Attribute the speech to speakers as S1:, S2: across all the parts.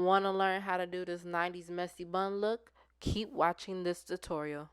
S1: Want to learn how to do this 90s messy bun look? Keep watching this tutorial.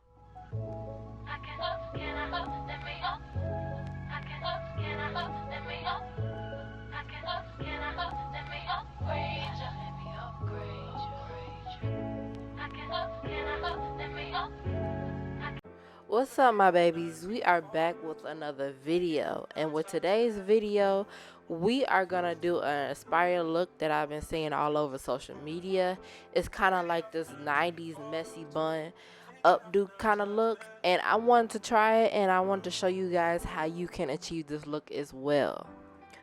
S1: What's up, my babies? We are back with another video, and with today's video we are gonna do an inspired look that I've been seeing all over social media. It's kind of like this 90s messy bun updo kind of look, and I wanted to try it, and I wanted to show you guys how you can achieve this look as well.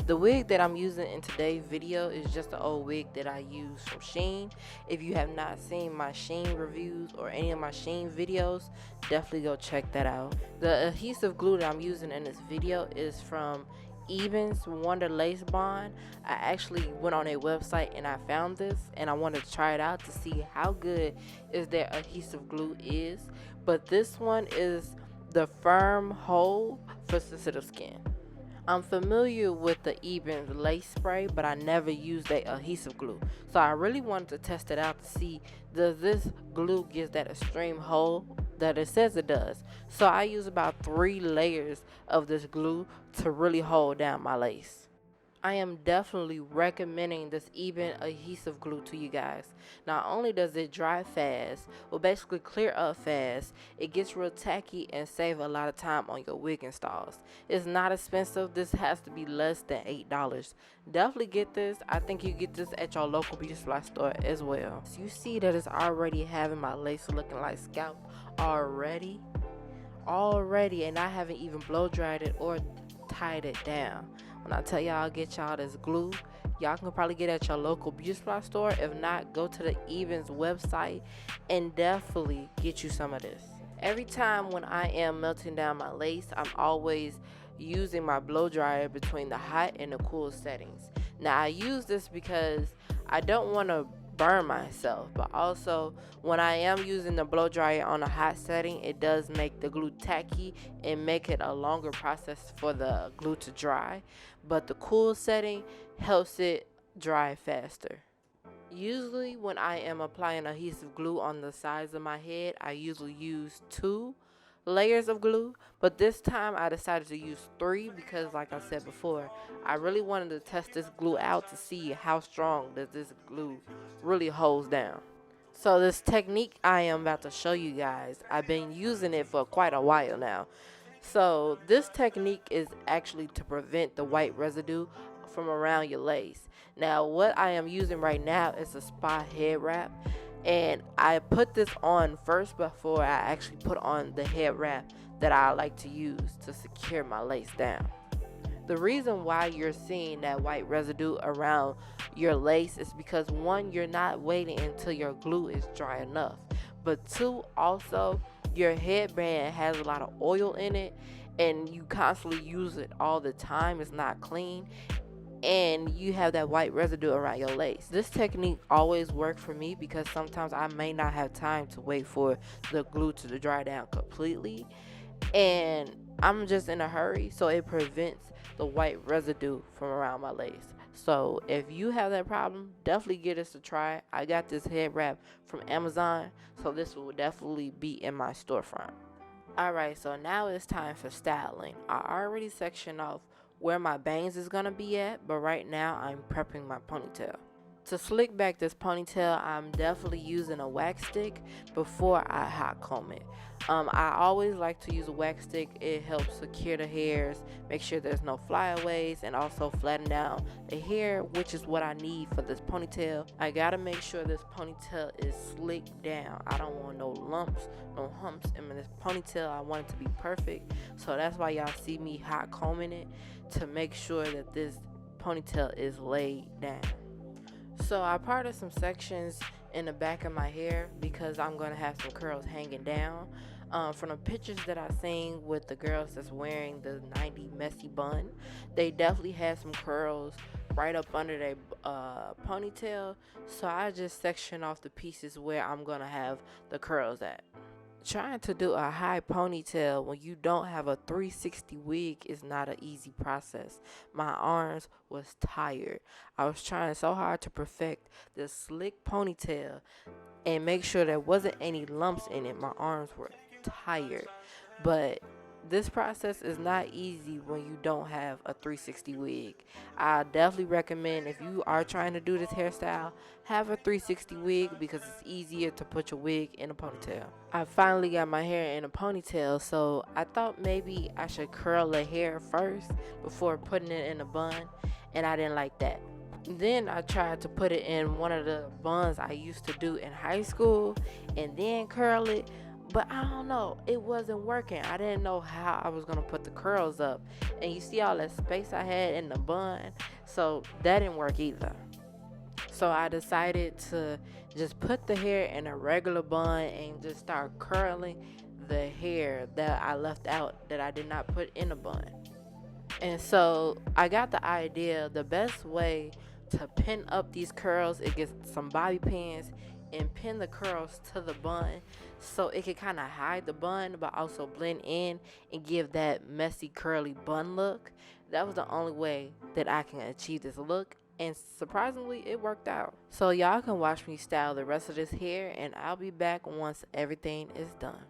S1: The wig that I'm using in today's video is just an old wig that I use from SHEIN. If you have not seen my SHEIN reviews or any of my SHEIN videos, definitely go check that out. The adhesive glue that I'm using in this video is from Eben's Wonder Lace Bond. I actually went on a website and I found this, and I wanted to try it out to see how good is their adhesive glue is. But this one is the firm hold for sensitive skin. I'm familiar with the Eben's lace spray, but I never used that adhesive glue. So I really wanted to test it out to see, does this glue give that extreme hold that it says it does. So I use about 3 layers of this glue to really hold down my lace. I am definitely recommending this Eben adhesive glue to you guys. Not only does it dry fast, well, basically clear up fast, it gets real tacky and save a lot of time on your wig installs. It's not expensive. This has to be less than $8. Definitely get this. I think you get this at your local beauty supply store as well. So you see that it's already having my lace looking like scalp already, and I haven't even blow dried it or tied it down. When I tell y'all get y'all this glue, y'all can probably get it at your local beauty supply store. If not, go to the Eben's website and definitely get you some of this. Every time when I am melting down my lace, I'm always using my blow dryer between the hot and the cool settings. Now I use this because I don't want to burn myself, but also when I am using the blow dryer on a hot setting, it does make the glue tacky and make it a longer process for the glue to dry, but the cool setting helps it dry faster. Usually when I am applying adhesive glue on the sides of my head, I usually use 2 layers of glue, but this time I decided to use 3 because, like I said before, I really wanted to test this glue out to see how strong does this glue really holds down. So this technique I am about to show you guys, I've been using it for quite a while now. So this technique is actually to prevent the white residue from around your lace. Now what I am using right now is a spa head wrap, and I put this on first before I actually put on the head wrap that I like to use to secure my lace down. The reason why you're seeing that white residue around your lace is because, 1, you're not waiting until your glue is dry enough, but 2, also your headband has a lot of oil in it and you constantly use it all the time. It's not clean, and you have that white residue around your lace. This technique always worked for me because sometimes I may not have time to wait for the glue to dry down completely, and I'm just in a hurry, so it prevents the white residue from around my lace. So if you have that problem, definitely get us to try. I got this head wrap from Amazon, so this will definitely be in my storefront. Alright, so now it's time for styling. I already sectioned off where my bangs is gonna be at, but right now I'm prepping my ponytail. To slick back this ponytail, I'm definitely using a wax stick before I hot comb it. I always like to use a wax stick. It helps secure the hairs, make sure there's no flyaways, and also flatten down the hair, which is what I need for this ponytail. I gotta make sure this ponytail is slicked down. I don't want no lumps, no humps in this ponytail. I want it to be perfect, so that's why y'all see me hot combing it, to make sure that this ponytail is laid down. So I parted some sections in the back of my hair because I'm going to have some curls hanging down. From the pictures that I seen with the girls that's wearing the 90 messy bun, they definitely had some curls right up under their ponytail. So I just section off the pieces where I'm going to have the curls at. Trying to do a high ponytail when you don't have a 360 wig is not an easy process. My arms was tired. I was trying so hard to perfect this slick ponytail and make sure there wasn't any lumps in it. My arms were tired. But this process is not easy when you don't have a 360 wig. I definitely recommend, if you are trying to do this hairstyle, have a 360 wig because it's easier to put your wig in a ponytail. I finally got my hair in a ponytail, so I thought maybe I should curl the hair first before putting it in a bun, and I didn't like that. Then I tried to put it in one of the buns I used to do in high school and then curl it, but I don't know, it wasn't working. I didn't know how I was gonna put the curls up, and you see all that space I had in the bun, so that didn't work either. So I decided to just put the hair in a regular bun and just start curling the hair that I left out, that I did not put in a bun. And so I got the idea, the best way to pin up these curls is get some bobby pins and pin the curls to the bun so it can kind of hide the bun but also blend in and give that messy curly bun look. That was the only way that I can achieve this look, and surprisingly it worked out. So y'all can watch me style the rest of this hair, and I'll be back once everything is done.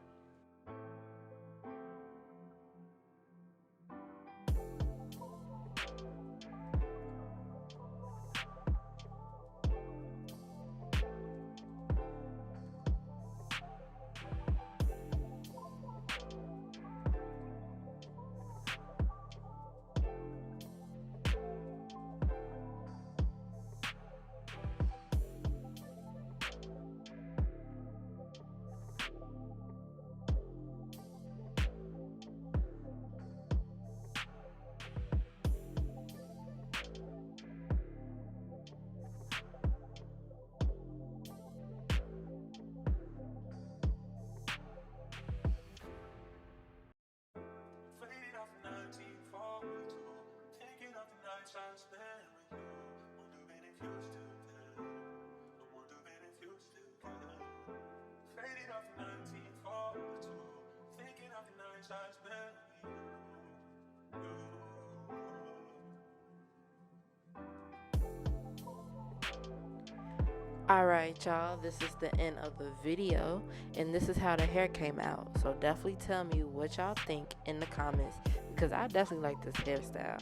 S1: Alright, y'all, this is the end of the video, and this is how the hair came out. So definitely tell me what y'all think in the comments, because I definitely like this hairstyle.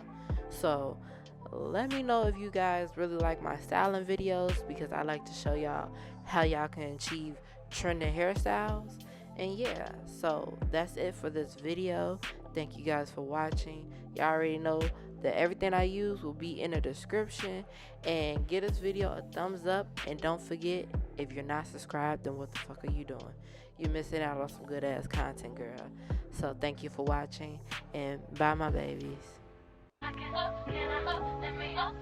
S1: So let me know if you guys really like my styling videos, because I like to show y'all how y'all can achieve trending hairstyles. And yeah, so that's it for this video. Thank you guys for watching. Y'all already know that everything I use will be in the description. And give this video a thumbs up, and don't forget, if you're not subscribed, then what the fuck are you doing? You're missing out on some good ass content, girl. So thank you for watching, and bye my babies. I can up, can I up, let me up.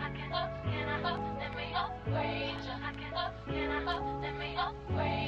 S1: I can up, can I up, let me upgrade. I can up, can I up, let me upgrade.